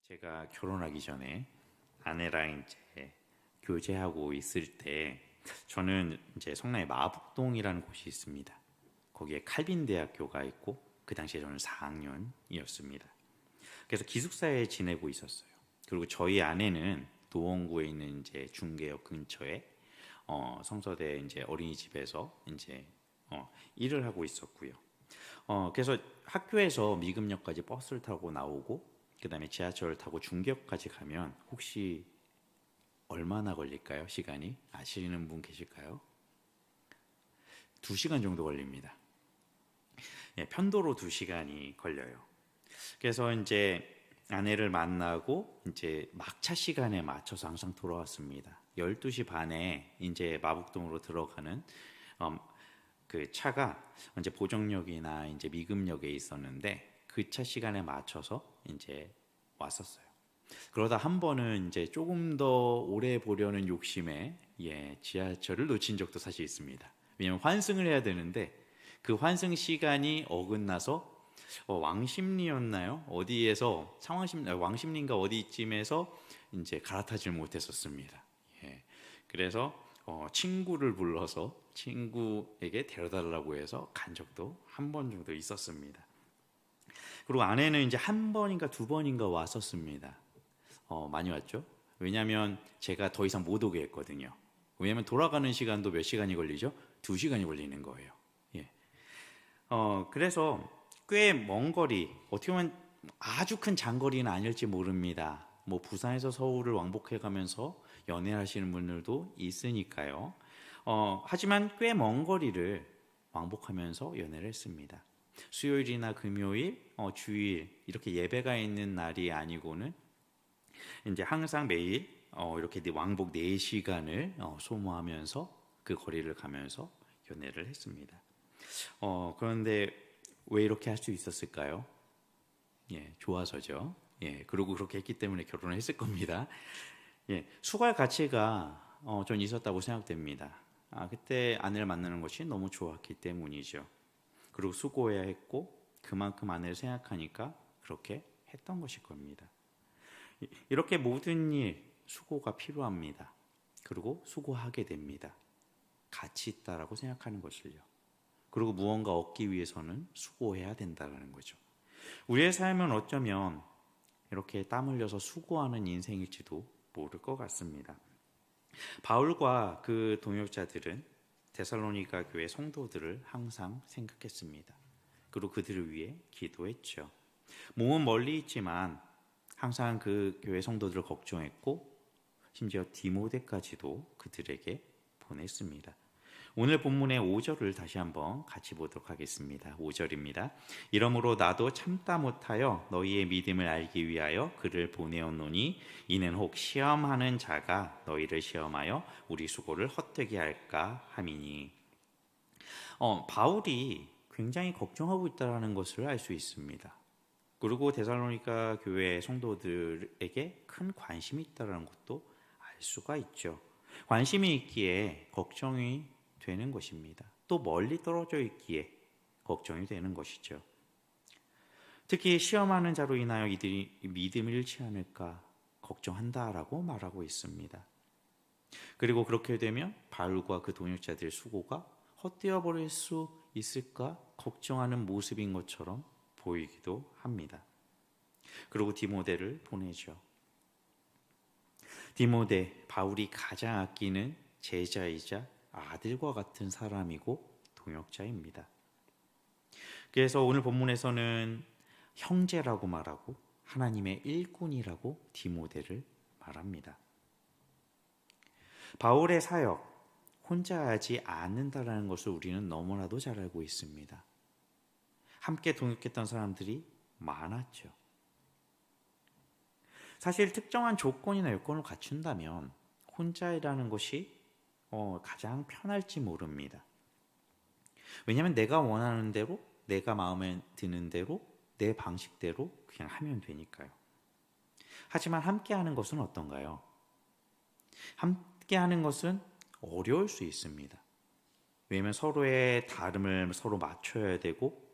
제가 결혼하기 전에 아내랑 이제 교제하고 있을 때 저는 이제 성남의 마북동이라는 곳이 있습니다. 거기에 칼빈 대학교가 있고 그 당시에 저는 4학년이었습니다. 그래서 기숙사에 지내고 있었어요. 그리고 저희 아내는 도원구에 있는 이제 중계역 근처에 성서대 이제 어린이집에서 이제 일을 하고 있었고요. 그래서 학교에서 미금역까지 버스를 타고 나오고 그다음에 지하철을 타고 중계역까지 가면 혹시 얼마나 걸릴까요? 시간이 아시는 분 계실까요? 2시간 정도 걸립니다. 예, 편도로 2시간이 걸려요. 그래서 이제 아내를 만나고 이제 막차 시간에 맞춰서 항상 돌아왔습니다. 12시 반에 이제 마북동으로 들어가는 그 차가 이제 보정역이나 이제 미금역에 있었는데 그 차 시간에 맞춰서 이제 왔었어요. 그러다 한 번은 이제 조금 더 오래 보려는 욕심에 지하철을 놓친 적도 사실 있습니다. 왜냐면 환승을 해야 되는데 그 환승 시간이 어긋나서 왕십리였나요? 어디에서 왕십리인가 어디쯤에서 이제 갈아타질 못했었습니다. 그래서 친구를 불러서 친구에게 데려달라고 해서 간 적도 한 번 정도 있었습니다. 그리고 아내는 이제 한 번인가 2번인가 왔었습니다. 많이 왔죠. 왜냐하면 제가 더 이상 못 오게 했거든요. 왜냐하면 돌아가는 시간도 몇 시간이 걸리죠? 2시간이 걸리는 거예요. 그래서 꽤 먼 거리, 어떻게 보면 아주 큰 장거리는 아닐지 모릅니다. 뭐 부산에서 서울을 왕복해 가면서 연애하시는 분들도 있으니까요. 하지만 꽤 먼 거리를 왕복하면서 연애를 했습니다. 수요일이나 금요일, 주일 이렇게 예배가 있는 날이 아니고는 이제 항상 매일 이렇게 왕복 4시간을 소모하면서 그 거리를 가면서 연애를 했습니다. 그런데 왜 이렇게 할 수 있었을까요? 좋아서죠. 그리고 그렇게 했기 때문에 결혼을 했을 겁니다. 수고할 가치가 전 있었다고 생각됩니다. 그때 아내를 만나는 것이 너무 좋았기 때문이죠. 그리고 수고해야 했고 그만큼 아내를 생각하니까 그렇게 했던 것일 겁니다. 이렇게 모든 일 수고가 필요합니다. 그리고 수고하게 됩니다. 가치 있다라고 생각하는 것을요. 그리고 무언가 얻기 위해서는 수고해야 된다는 거죠. 우리의 삶은 어쩌면 이렇게 땀 흘려서 수고하는 인생일지도 모를 것 같습니다. 바울과 그 동역자들은 데살로니가 교회 성도들을 항상 생각했습니다. 그리고 그들을 위해 기도했죠. 몸은 멀리 있지만 항상 그 교회 성도들을 걱정했고 심지어 디모데까지도 그들에게 보냈습니다. 오늘 본문의 5절을 다시 한번 같이 보도록 하겠습니다. 5절입니다. 이러므로 나도 참다 못하여 너희의 믿음을 알기 위하여 그를 보내었노니 이는 혹 시험하는 자가 너희를 시험하여 우리 수고를 헛되게 할까 함이니. 바울이 굉장히 걱정하고 있다는 것을 알 수 있습니다. 그리고 데살로니가 교회 성도들에게 큰 관심이 있다는 것도 알 수가 있죠. 관심이 있기에 걱정이 되는 것입니다. 또 멀리 떨어져 있기에 걱정이 되는 것이죠. 특히 시험하는 자로 인하여 이들이 믿음을 잃지 않을까 걱정한다라고 말하고 있습니다. 그리고 그렇게 되면 바울과 그 동역자들의 수고가 헛되어 버릴 수 있을까 걱정하는 모습인 것처럼 보이기도 합니다. 그리고 디모데를 보내죠. 디모데, 바울이 가장 아끼는 제자이자 아들과 같은 사람이고 동역자입니다. 그래서 오늘 본문에서는 형제라고 말하고 하나님의 일꾼이라고 디모데를 말합니다. 바울의 사역 혼자 하지 않는다라는 것을 우리는 너무나도 잘 알고 있습니다. 함께 동역했던 사람들이 많았죠. 사실 특정한 조건이나 요건을 갖춘다면 혼자 일하는 것이 가장 편할지 모릅니다. 왜냐하면 내가 원하는 대로, 내가 마음에 드는 대로, 내 방식대로 그냥 하면 되니까요. 하지만 함께하는 것은 어떤가요? 함께하는 것은 어려울 수 있습니다. 왜냐하면 서로의 다름을 서로 맞춰야 되고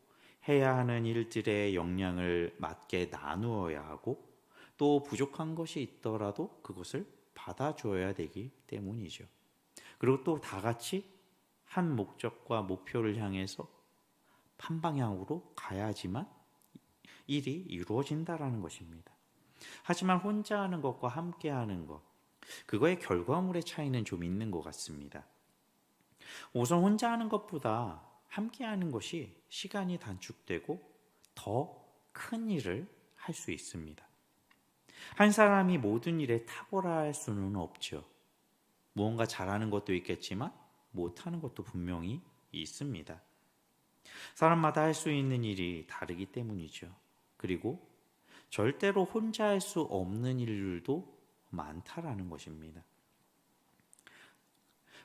해야 하는 일들의 역량을 맞게 나누어야 하고 또 부족한 것이 있더라도 그것을 받아줘야 되기 때문이죠. 그리고 또 다 같이 한 목적과 목표를 향해서 한 방향으로 가야지만 일이 이루어진다라는 것입니다. 하지만 혼자 하는 것과 함께 하는 것, 그거의 결과물의 차이는 좀 있는 것 같습니다. 우선 혼자 하는 것보다 함께 하는 것이 시간이 단축되고 더 큰 일을 할 수 있습니다. 한 사람이 모든 일에 탁월할 수는 없죠. 무언가 잘하는 것도 있겠지만 못하는 것도 분명히 있습니다. 사람마다 할 수 있는 일이 다르기 때문이죠. 그리고 절대로 혼자 할 수 없는 일들도 많다라는 것입니다.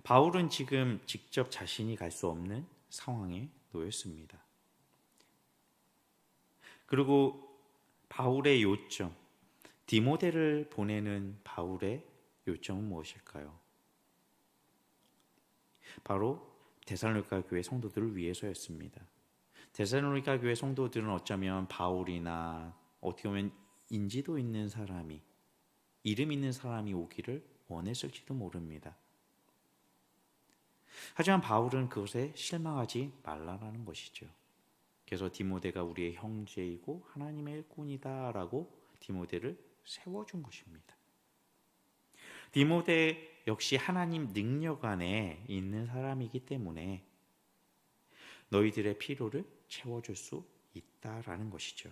바울은 지금 직접 자신이 갈 수 없는 상황에 놓였습니다. 그리고 바울의 요점, 디모데를 보내는 바울의 요점은 무엇일까요? 바로 데살로니가 교회 성도들을 위해서였습니다. 데살로니가 교회 성도들은 어쩌면 바울이나 어떻게 보면 인지도 있는 사람이, 이름 있는 사람이 오기를 원했을지도 모릅니다. 하지만 바울은 그것에 실망하지 말라라는 것이죠. 그래서 디모데가 우리의 형제이고 하나님의 일꾼이다 라고 디모데를 세워준 것입니다. 디모데 역시 하나님 능력 안에 있는 사람이기 때문에 너희들의 필요를 채워줄 수 있다라는 것이죠.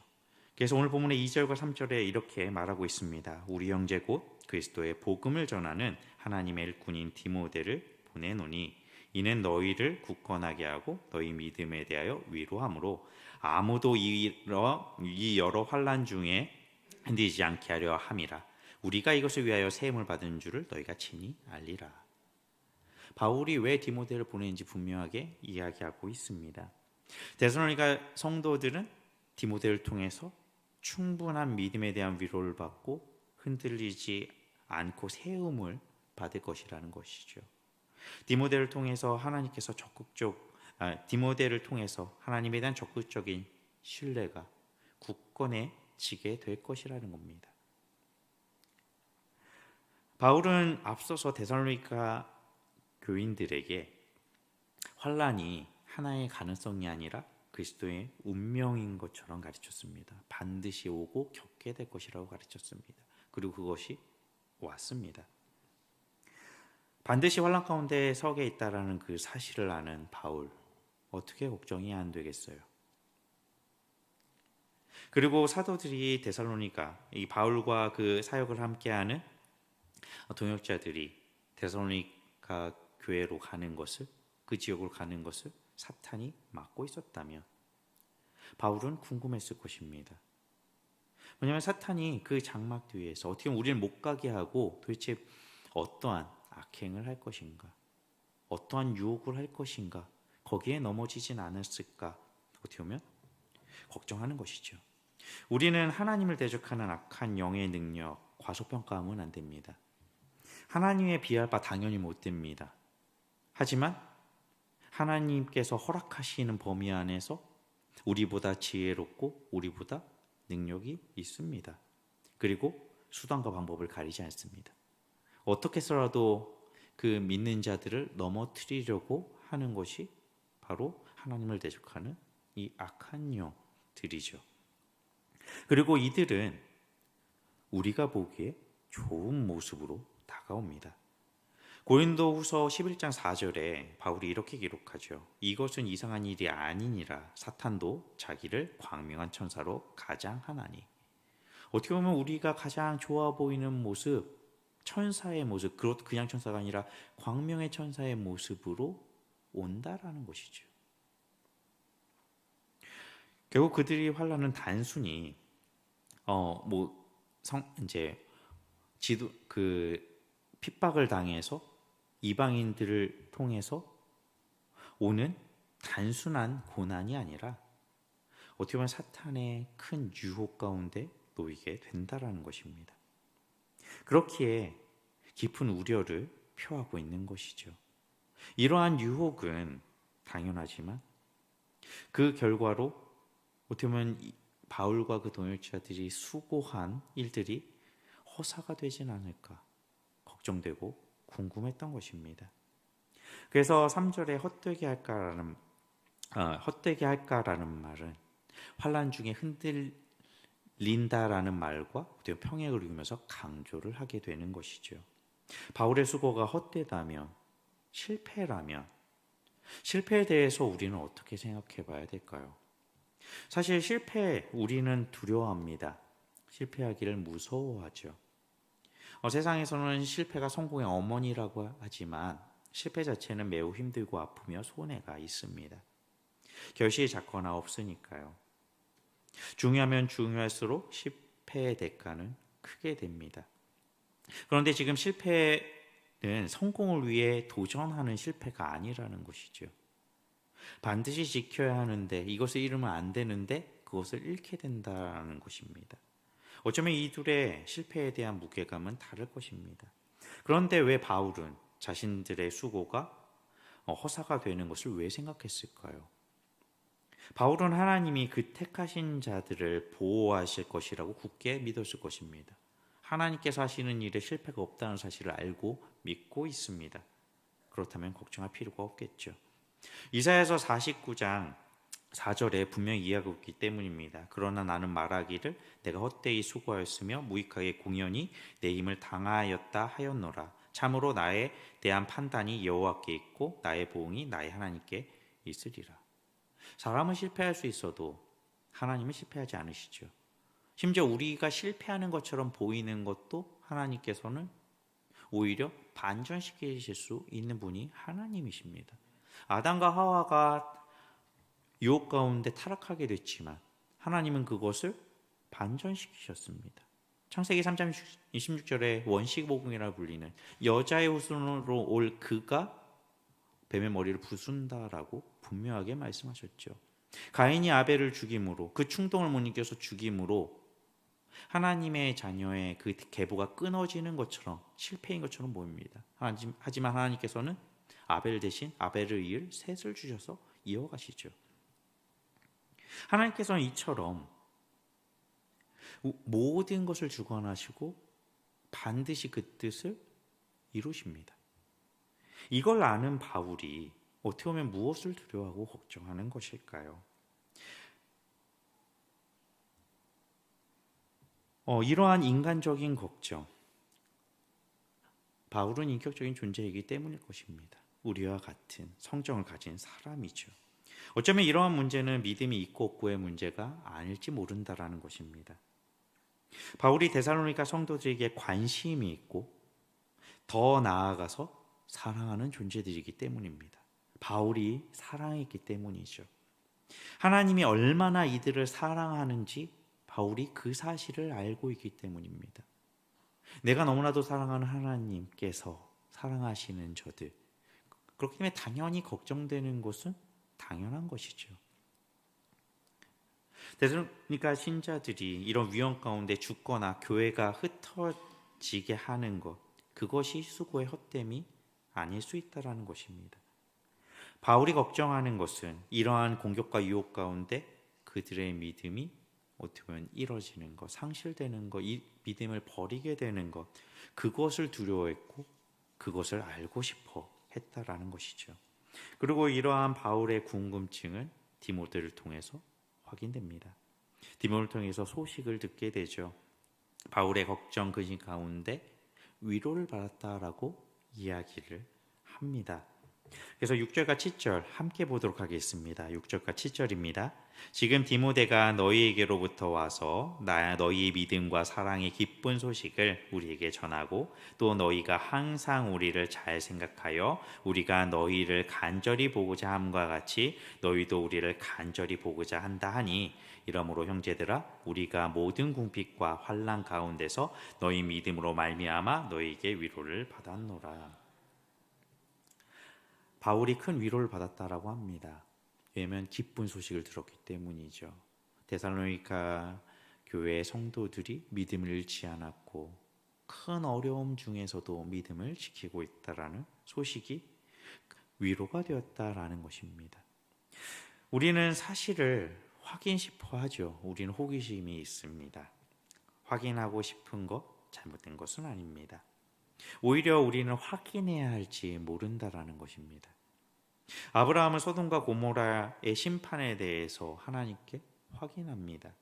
그래서 오늘 본문의 2절과 3절에 이렇게 말하고 있습니다. 우리 형제 곧 그리스도의 복음을 전하는 하나님의 일꾼인 디모데를 보내노니 이는 너희를 굳건하게 하고 너희 믿음에 대하여 위로함으로 아무도 이 여러 환난 중에 흔들리지 않게 하려 함이라. 우리가 이것을 위하여 세움을 받은 줄을 너희가 친히 알리라. 바울이 왜 디모데를 보내는지 분명하게 이야기하고 있습니다. 데살로니가 성도들은 디모데를 통해서 충분한 믿음에 대한 위로를 받고 흔들리지 않고 세움을 받을 것이라는 것이죠. 디모데를 통해서 하나님에 대한 적극적인 신뢰가 굳건해지게 될 것이라는 겁니다. 바울은 앞서서 데살로니가 교인들에게 환난이 하나의 가능성이 아니라 그리스도의 운명인 것처럼 가르쳤습니다. 반드시 오고 겪게 될 것이라고 가르쳤습니다. 그리고 그것이 왔습니다. 반드시 환난 가운데 서게 있다라는 그 사실을 아는 바울, 어떻게 걱정이 안 되겠어요? 그리고 사도들이 데살로니가 이 바울과 그 사역을 함께하는 동역자들이 데살로니가 교회로 가는 것을, 그 지역으로 가는 것을 사탄이 막고 있었다면 바울은 궁금했을 것입니다. 왜냐하면 사탄이 그 장막 뒤에서 어떻게 보면 우리를 못 가게 하고 도대체 어떠한 악행을 할 것인가, 어떠한 유혹을 할 것인가, 거기에 넘어지진 않았을까, 어떻게 보면 걱정하는 것이죠. 우리는 하나님을 대적하는 악한 영의 능력 과소평가하면 안 됩니다. 하나님에 비할 바 당연히 못 됩니다. 하지만 하나님께서 허락하시는 범위 안에서 우리보다 지혜롭고 우리보다 능력이 있습니다. 그리고 수단과 방법을 가리지 않습니다. 어떻게 해서라도 그 믿는 자들을 넘어뜨리려고 하는 것이 바로 하나님을 대적하는 이 악한 영들이죠. 그리고 이들은 우리가 보기에 좋은 모습으로 다가옵니다. 고린도후서 11장 4절에 바울이 이렇게 기록하죠. 이것은 이상한 일이 아니니라 사탄도 자기를 광명한 천사로 가장하나니. 어떻게 보면 우리가 가장 좋아 보이는 모습, 천사의 모습, 그것도 그냥 천사가 아니라 광명의 천사의 모습으로 온다라는 것이죠. 결국 그들이 환난은 단순히 핍박을 당해서 이방인들을 통해서 오는 단순한 고난이 아니라 어떻게 보면 사탄의 큰 유혹 가운데 놓이게 된다라는 것입니다. 그렇기에 깊은 우려를 표하고 있는 것이죠. 이러한 유혹은 당연하지만 그 결과로 어떻게 보면 바울과 그 동역자들이 수고한 일들이 허사가 되진 않을까 걱정되고 궁금했던 것입니다. 그래서 3절에 헛되게 할까라는 말은 환난 중에 흔들린다라는 말과 평행을 이루면서 강조를 하게 되는 것이죠. 바울의 수고가 헛되다면, 실패라면, 실패에 대해서 우리는 어떻게 생각해 봐야 될까요? 사실 우리는 두려워합니다. 실패하기를 무서워하죠. 세상에서는 실패가 성공의 어머니라고 하지만 실패 자체는 매우 힘들고 아프며 손해가 있습니다. 결실이 작거나 없으니까요. 중요하면 중요할수록 실패의 대가는 크게 됩니다. 그런데 지금 실패는 성공을 위해 도전하는 실패가 아니라는 것이죠. 반드시 지켜야 하는데 이것을 잃으면 안 되는데 그것을 잃게 된다는 것입니다. 어쩌면 이 둘의 실패에 대한 무게감은 다를 것입니다. 그런데 왜 바울은 자신들의 수고가 허사가 되는 것을 왜 생각했을까요? 바울은 하나님이 그 택하신 자들을 보호하실 것이라고 굳게 믿었을 것입니다. 하나님께서 하시는 일에 실패가 없다는 사실을 알고 믿고 있습니다. 그렇다면 걱정할 필요가 없겠죠. 이사야서 49장 4절에 분명히 이해하고 있기 때문입니다. 그러나 나는 말하기를 내가 헛되이 수고하였으며 무익하게 공연히 내 힘을 당하였다 하였노라. 참으로 나에 대한 판단이 여호와께 있고 나의 보응이 나의 하나님께 있으리라. 사람은 실패할 수 있어도 하나님은 실패하지 않으시죠. 심지어 우리가 실패하는 것처럼 보이는 것도 하나님께서는 오히려 반전시키실 수 있는 분이 하나님이십니다. 아담과 하와가 유혹 가운데 타락하게 됐지만 하나님은 그것을 반전시키셨습니다. 창세기 3장 26절에 원시복음이라 불리는 여자의 후손으로 올 그가 뱀의 머리를 부순다라고 분명하게 말씀하셨죠. 가인이 아벨을 죽임으로 그 충동을 못 이겨서 죽임으로 하나님의 자녀의 그 계보가 끊어지는 것처럼 실패인 것처럼 보입니다. 하지만 하나님께서는 아벨 대신 아벨을 이을 셋을 주셔서 이어가시죠. 하나님께서는 이처럼 모든 것을 주관하시고 반드시 그 뜻을 이루십니다. 이걸 아는 바울이 어떻게 보면 무엇을 두려워하고 걱정하는 것일까요? 이러한 인간적인 걱정, 바울은 인격적인 존재이기 때문일 것입니다. 우리와 같은 성정을 가진 사람이죠. 어쩌면 이러한 문제는 믿음이 있고 없고의 문제가 아닐지 모른다라는 것입니다. 바울이 데살로니가 성도들에게 관심이 있고 더 나아가서 사랑하는 존재들이기 때문입니다. 바울이 사랑했기 때문이죠. 하나님이 얼마나 이들을 사랑하는지 바울이 그 사실을 알고 있기 때문입니다. 내가 너무나도 사랑하는 하나님께서 사랑하시는 저들, 그렇기 때문에 당연히 걱정되는 것은 당연한 것이죠. 그러니까 신자들이 이런 위험 가운데 죽거나 교회가 흩어지게 하는 것, 그것이 수고의 헛됨이 아닐 수 있다는 것입니다. 바울이 걱정하는 것은 이러한 공격과 유혹 가운데 그들의 믿음이 어떻게 보면 잃어지는 것, 상실되는 것, 이 믿음을 버리게 되는 것, 그것을 두려워했고 그것을 알고 싶어 했다라는 것이죠. 그리고 이러한 바울의 궁금증은 디모데를 통해서 확인됩니다. 디모데를 통해서 소식을 듣게 되죠. 바울의 걱정 근심 가운데 위로를 받았다라고 이야기를 합니다. 그래서 6절과 7절 함께 보도록 하겠습니다. 6절과 7절입니다. 지금 디모데가 너희에게로부터 와서 너희의 믿음과 사랑의 기쁜 소식을 우리에게 전하고 또 너희가 항상 우리를 잘 생각하여 우리가 너희를 간절히 보고자 함과 같이 너희도 우리를 간절히 보고자 한다 하니 이러므로 형제들아 우리가 모든 궁핍과 환난 가운데서 너희 믿음으로 말미암아 너희에게 위로를 받았노라. 바울이 큰 위로를 받았다라고 합니다. 왜냐하면 기쁜 소식을 들었기 때문이죠. 데살로니가 교회의 성도들이 믿음을 잃지 않았고 큰 어려움 중에서도 믿음을 지키고 있다라는 소식이 위로가 되었다라는 것입니다. 우리는 사실을 확인 싶어 하죠. 우리는 호기심이 있습니다. 확인하고 싶은 것, 잘못된 것은 아닙니다. 오히려 우리는 확인해야 할지 모른다라는 것입니다. 아브라함은 소돔과 고모라의 심판에 대해서 하나님께 확인합니다.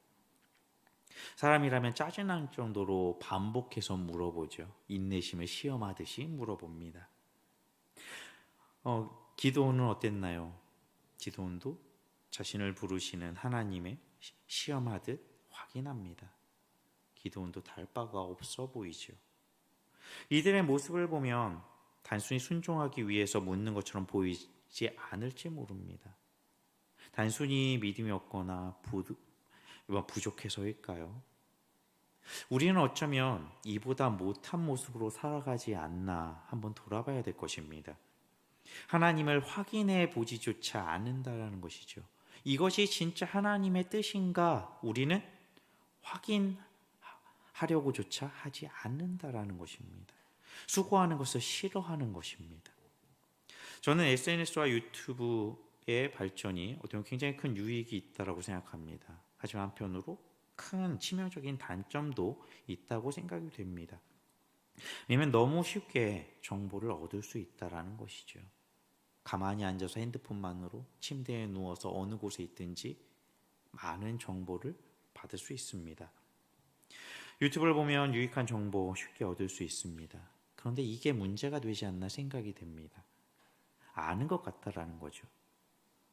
사람이라면 짜증날 정도로 반복해서 물어보죠. 인내심을 시험하듯이 물어봅니다. 기도원은 어땠나요? 기도원도 자신을 부르시는 하나님의 시험하듯 확인합니다. 기도원도 다를 바가 없어 보이죠. 이들의 모습을 보면 단순히 순종하기 위해서 묻는 것처럼 보이지 않을지 모릅니다. 단순히 믿음이 없거나 부족해서일까요? 우리는 어쩌면 이보다 못한 모습으로 살아가지 않나 한번 돌아봐야 될 것입니다. 하나님을 확인해 보지조차 않는다라는 것이죠. 이것이 진짜 하나님의 뜻인가 우리는 확인하려고조차 하지 않는다라는 것입니다. 수고하는 것을 싫어하는 것입니다. 저는 SNS와 유튜브의 발전이 어떻게 보면 굉장히 큰 유익이 있다고 생각합니다. 하지만 한편으로 큰 치명적인 단점도 있다고 생각이 됩니다. 왜냐하면 너무 쉽게 정보를 얻을 수 있다는 것이죠. 가만히 앉아서 핸드폰만으로 침대에 누워서 어느 곳에 있든지 많은 정보를 받을 수 있습니다. 유튜브를 보면 유익한 정보 쉽게 얻을 수 있습니다. 그런데 이게 문제가 되지 않나 생각이 됩니다. 아는 것 같다라는 거죠.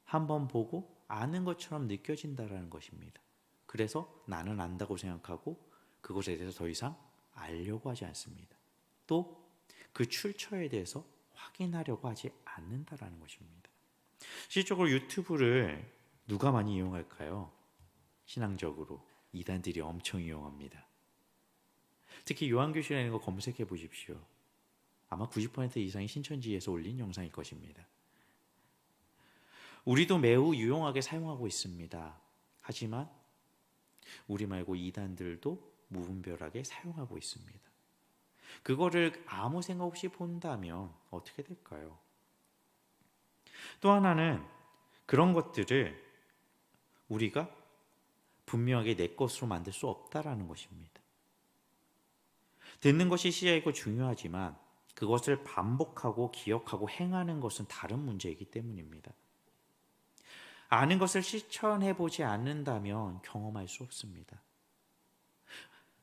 한번 보고 아는 것처럼 느껴진다라는 것입니다. 그래서 나는 안다고 생각하고 그것에 대해서 더 이상 알려고 하지 않습니다. 또 그 출처에 대해서 확인하려고 하지 않는다라는 것입니다. 실질적으로 유튜브를 누가 많이 이용할까요? 신앙적으로 이단들이 엄청 이용합니다. 특히 요한교실이라는 거 검색해 보십시오. 아마 90% 이상이 신천지에서 올린 영상일 것입니다. 우리도 매우 유용하게 사용하고 있습니다. 하지만 우리 말고 이단들도 무분별하게 사용하고 있습니다. 그거를 아무 생각 없이 본다면 어떻게 될까요? 또 하나는 그런 것들을 우리가 분명하게 내 것으로 만들 수 없다라는 것입니다. 듣는 것이 시작이고 중요하지만 그것을 반복하고 기억하고 행하는 것은 다른 문제이기 때문입니다. 아는 것을 실천해보지 않는다면 경험할 수 없습니다.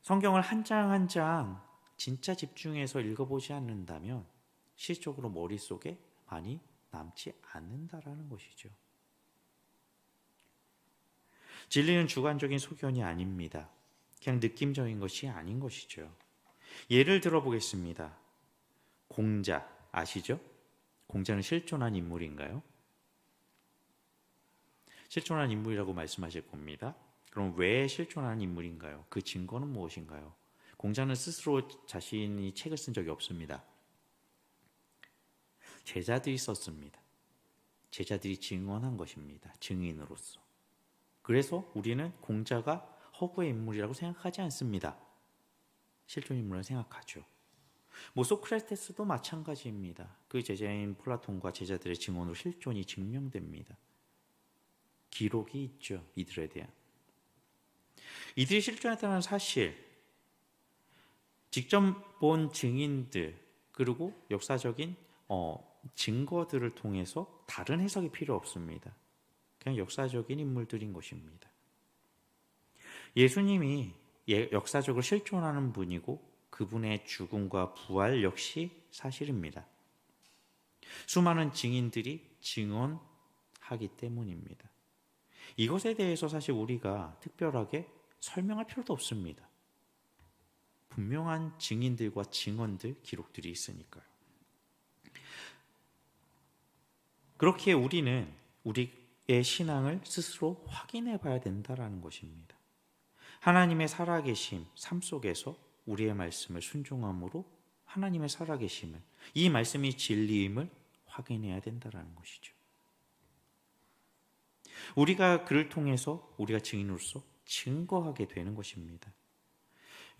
성경을 한 장 한 장 진짜 집중해서 읽어보지 않는다면 실질적으로 머릿속에 많이 남지 않는다라는 것이죠. 진리는 주관적인 소견이 아닙니다. 그냥 느낌적인 것이 아닌 것이죠. 예를 들어보겠습니다. 공자 아시죠? 공자는 실존한 인물인가요? 실존한 인물이라고 말씀하실 겁니다. 그럼 왜 실존한 인물인가요? 그 증거는 무엇인가요? 공자는 스스로 자신이 책을 쓴 적이 없습니다. 제자들이 썼습니다. 제자들이 증언한 것입니다. 증인으로서. 그래서 우리는 공자가 허구의 인물이라고 생각하지 않습니다. 실존 인물을 생각하죠. 소크라테스도 마찬가지입니다. 그 제자인 플라톤과 제자들의 증언으로 실존이 증명됩니다. 기록이 있죠. 이들에 대한. 이들이 실존했다는 사실, 직접 본 증인들 그리고 역사적인 증거들을 통해서 다른 해석이 필요 없습니다. 그냥 역사적인 인물들인 것입니다. 예수님이 역사적으로 실존하는 분이고 그분의 죽음과 부활 역시 사실입니다. 수많은 증인들이 증언하기 때문입니다. 이것에 대해서 사실 우리가 특별하게 설명할 필요도 없습니다. 분명한 증인들과 증언들, 기록들이 있으니까요. 그렇게 우리는 우리의 신앙을 스스로 확인해 봐야 된다는 것입니다. 하나님의 살아계심, 삶 속에서 우리의 말씀을 순종함으로 하나님의 살아계심을, 이 말씀이 진리임을 확인해야 된다는 것이죠. 우리가 그를 통해서 우리가 증인으로서 증거하게 되는 것입니다.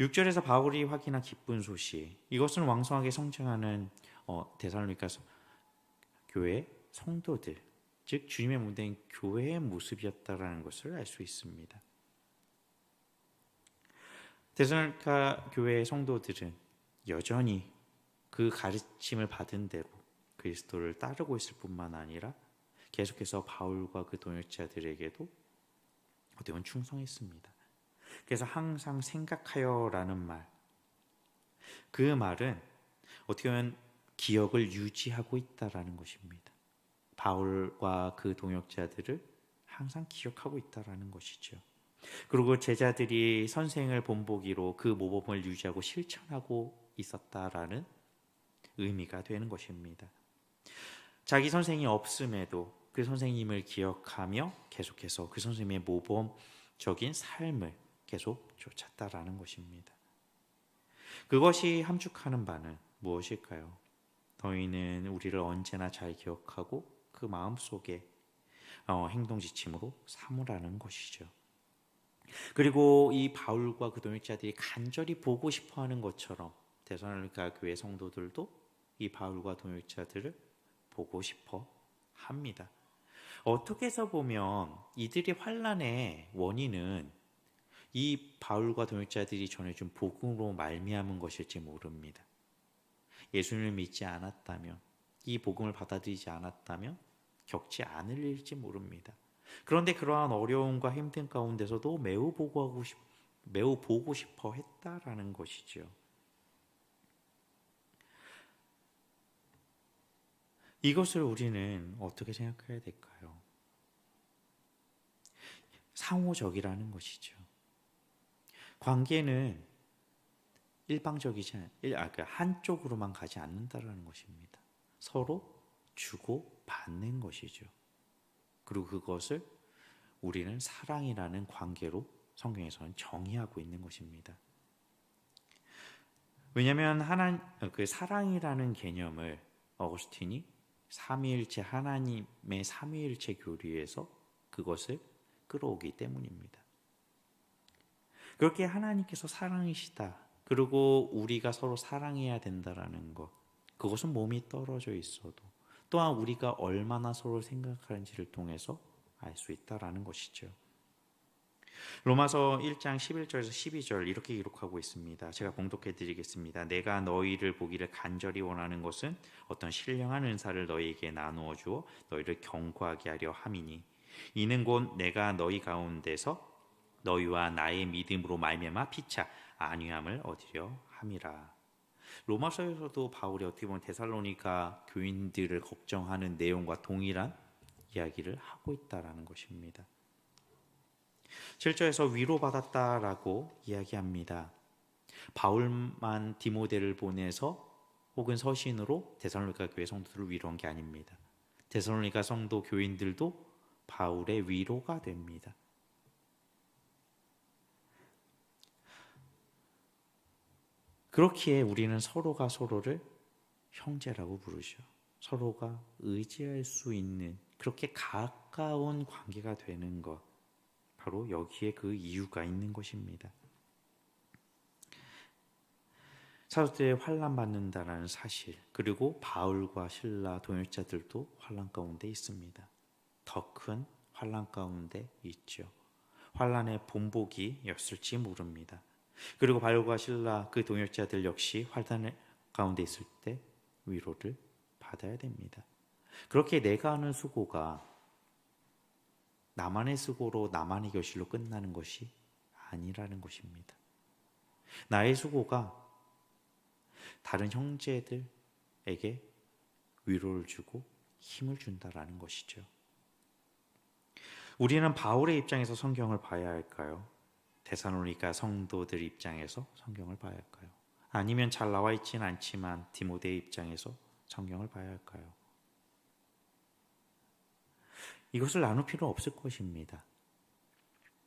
6절에서 바울이 확인한 기쁜 소식, 이것은 왕성하게 성장하는 데살로니가 교회 성도들, 즉 주님의 몸된 교회의 모습이었다라는 것을 알 수 있습니다. 데살로니가 교회의 성도들은 여전히 그 가르침을 받은 대로 그리스도를 따르고 있을 뿐만 아니라 계속해서 바울과 그 동역자들에게도 어떻게 보면 충성했습니다. 그래서 항상 생각하여라는 말, 그 말은 어떻게 보면 기억을 유지하고 있다라는 것입니다. 바울과 그 동역자들을 항상 기억하고 있다라는 것이죠. 그리고 제자들이 선생을 본보기로 그 모범을 유지하고 실천하고 있었다라는 의미가 되는 것입니다. 자기 선생이 없음에도 그 선생님을 기억하며 계속해서 그 선생님의 모범적인 삶을 계속 쫓았다라는 것입니다. 그것이 함축하는 바는 무엇일까요? 너희는 우리를 언제나 잘 기억하고 그 마음속에 행동 지침으로 삼으라는 것이죠. 그리고 이 바울과 그 동역자들이 간절히 보고 싶어하는 것처럼 데살로니가 교회 성도들도 이 바울과 동역자들을 보고 싶어 합니다. 어떻게 해서 보면 이들의 환난의 원인은 이 바울과 동역자들이 전해준 복음으로 말미암은 것일지 모릅니다. 예수님을 믿지 않았다면, 이 복음을 받아들이지 않았다면 겪지 않을 일일지 모릅니다. 그런데 그러한 어려움과 힘든 가운데서도 매우 보고 싶어 했다라는 것이죠. 이것을 우리는 어떻게 생각해야 될까요? 상호적이라는 것이죠. 관계는 한쪽으로만 가지 않는다라는 것입니다. 서로 주고 받는 것이죠. 그리고 그것을 우리는 사랑이라는 관계로 성경에서는 정의하고 있는 것입니다. 왜냐하면 그 사랑이라는 개념을 어거스틴이 삼위일체 하나님의 삼위일체 교리에서 그것을 끌어오기 때문입니다. 그렇게 하나님께서 사랑이시다. 그리고 우리가 서로 사랑해야 된다라는 것. 그것은 몸이 떨어져 있어도 또한 우리가 얼마나 서로 생각하는지를 통해서 알 수 있다라는 것이죠. 로마서 1장 11절에서 12절 이렇게 기록하고 있습니다. 제가 봉독해 드리겠습니다. 내가 너희를 보기를 간절히 원하는 것은 어떤 신령한 은사를 너희에게 나누어 주어 너희를 견고하게 하려 함이니 이는 곧 내가 너희 가운데서 너희와 나의 믿음으로 말미암아 피차 안위함을 얻으려 함이라. 로마서에서도 바울이 어떻게 보면 데살로니가 교인들을 걱정하는 내용과 동일한 이야기를 하고 있다라는 것입니다. 7절에서 위로받았다라고 이야기합니다. 바울만 디모데를 보내서 혹은 서신으로 데살로니가 교회 성도들을 위로한 게 아닙니다. 데살로니가 성도 교인들도 바울의 위로가 됩니다. 그렇기에 우리는 서로가 서로를 형제라고 부르죠. 서로가 의지할 수 있는 그렇게 가까운 관계가 되는 것, 바로 여기에 그 이유가 있는 것입니다. 사도들이 환난 받는다라는 사실, 그리고 바울과 실라 동역자들도 환난 가운데 있습니다. 더 큰 환난 가운데 있죠. 환난의 본보기였을지 모릅니다. 그리고 바울과 실라 그 동역자들 역시 환난 가운데 있을 때 위로를 받아야 됩니다. 그렇게 내가 하는 수고가 나만의 수고로 나만의 결실로 끝나는 것이 아니라는 것입니다. 나의 수고가 다른 형제들에게 위로를 주고 힘을 준다라는 것이죠. 우리는 바울의 입장에서 성경을 봐야 할까요? 데살로니가 성도들 입장에서 성경을 봐야 할까요? 아니면 잘 나와 있지는 않지만 디모데의 입장에서 성경을 봐야 할까요? 이것을 나눌 필요 없을 것입니다.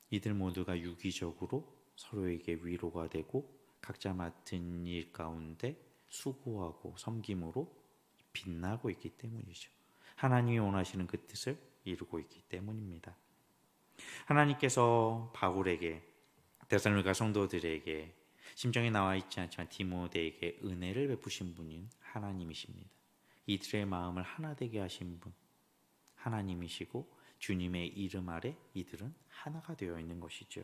이들 모두가 유기적으로 서로에게 위로가 되고 각자 맡은 일 가운데 수고하고 섬김으로 빛나고 있기 때문이죠. 하나님이 원하시는 그 뜻을 이루고 있기 때문입니다. 하나님께서 바울에게, 데살로니가 성도들에게, 심정에 나와 있지 않지만 디모데에게 은혜를 베푸신 분인 하나님이십니다. 이들의 마음을 하나 되게 하신 분, 하나님이시고 주님의 이름 아래 이들은 하나가 되어 있는 것이죠.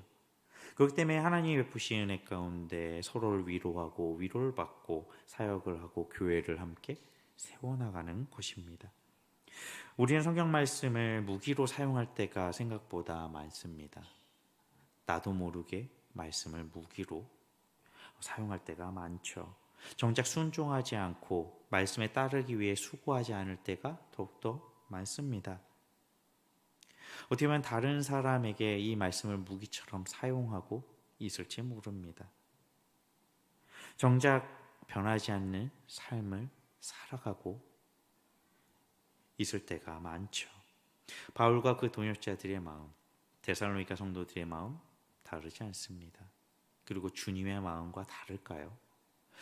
그렇기 때문에 하나님이 베푸신 은혜 가운데 서로를 위로하고 위로를 받고 사역을 하고 교회를 함께 세워나가는 것입니다. 우리는 성경 말씀을 무기로 사용할 때가 생각보다 많습니다. 나도 모르게 말씀을 무기로 사용할 때가 많죠. 정작 순종하지 않고 말씀에 따르기 위해 수고하지 않을 때가 더욱더 많습니다. 어떻게 보면 다른 사람에게 이 말씀을 무기처럼 사용하고 있을지 모릅니다. 정작 변하지 않는 삶을 살아가고 있을 때가 많죠. 바울과 그 동역자들의 마음, 데살로니가 성도들의 마음 다르지 않습니다. 그리고 주님의 마음과 다를까요?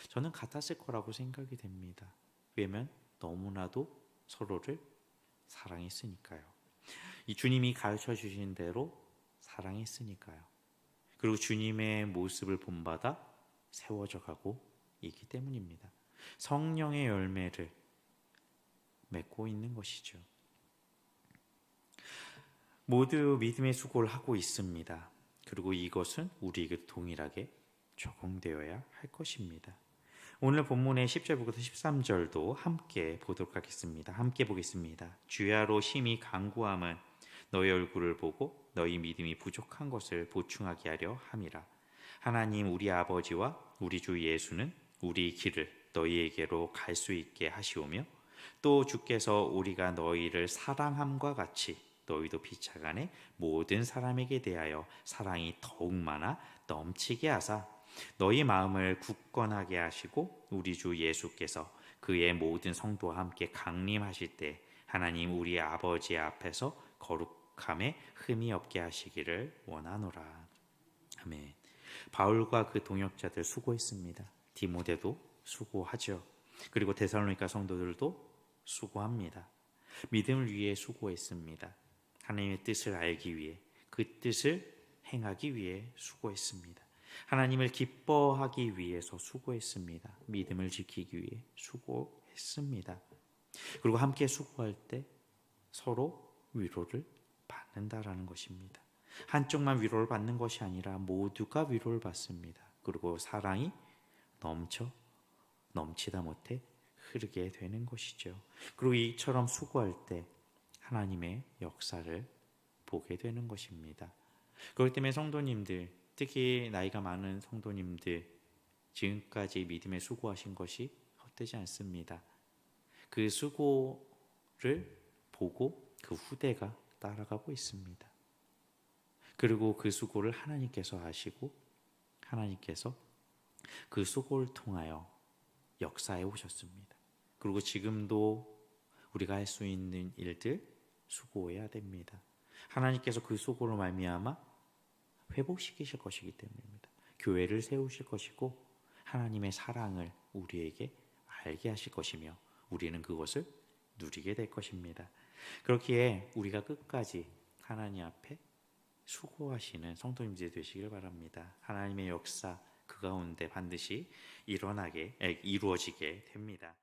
저는 같았을 거라고 생각이 됩니다. 왜냐하면 너무나도 서로를 사랑했으니까요. 이 주님이 가르쳐 주신 대로 사랑했으니까요. 그리고 주님의 모습을 본받아 세워져 가고 있기 때문입니다. 성령의 열매를 맺고 있는 것이죠. 모두 믿음의 수고를 하고 있습니다. 그리고 이것은 우리에게 동일하게 적용되어야 할 것입니다. 오늘 본문의 10절부터 13절도 함께 보도록 하겠습니다. 함께 보겠습니다. 주야로 심히 간구함은 너희 얼굴을 보고 너희 믿음이 부족한 것을 보충하게 하려 함이라. 하나님 우리 아버지와 우리 주 예수는 우리 길을 너희에게로 갈 수 있게 하시오며 또 주께서 우리가 너희를 사랑함과 같이 너희도 피차간에 모든 사람에게 대하여 사랑이 더욱 많아 넘치게 하사 너희 마음을 굳건하게 하시고 우리 주 예수께서 그의 모든 성도와 함께 강림하실 때 하나님 우리 아버지 앞에서 거룩함에 흠이 없게 하시기를 원하노라. 아멘. 바울과 그 동역자들 수고했습니다. 디모데도 수고하죠. 그리고 데살로니가 성도들도 수고합니다. 믿음을 위해 수고했습니다. 하나님의 뜻을 알기 위해, 그 뜻을 행하기 위해 수고했습니다. 하나님을 기뻐하기 위해서 수고했습니다. 믿음을 지키기 위해 수고했습니다. 그리고 함께 수고할 때 서로 위로를 받는다라는 것입니다. 한쪽만 위로를 받는 것이 아니라 모두가 위로를 받습니다. 그리고 사랑이 넘치다 못해 흐르게 되는 것이죠. 그리고 이처럼 수고할 때 하나님의 역사를 보게 되는 것입니다. 그렇기 때문에 성도님들, 특히 나이가 많은 성도님들, 지금까지 믿음에 수고하신 것이 헛되지 않습니다. 그 수고를 보고 그 후대가 따라가고 있습니다. 그리고 그 수고를 하나님께서 하시고 하나님께서 그 수고를 통하여 역사해 오셨습니다. 그리고 지금도 우리가 할 수 있는 일들 수고해야 됩니다. 하나님께서 그 수고로 말미암아 회복시키실 것이기 때문입니다. 교회를 세우실 것이고 하나님의 사랑을 우리에게 알게 하실 것이며 우리는 그것을 누리게 될 것입니다. 그렇기에 우리가 끝까지 하나님 앞에 수고하시는 성도님들이 되시길 바랍니다. 하나님의 역사 그 가운데 반드시 이루어지게 됩니다.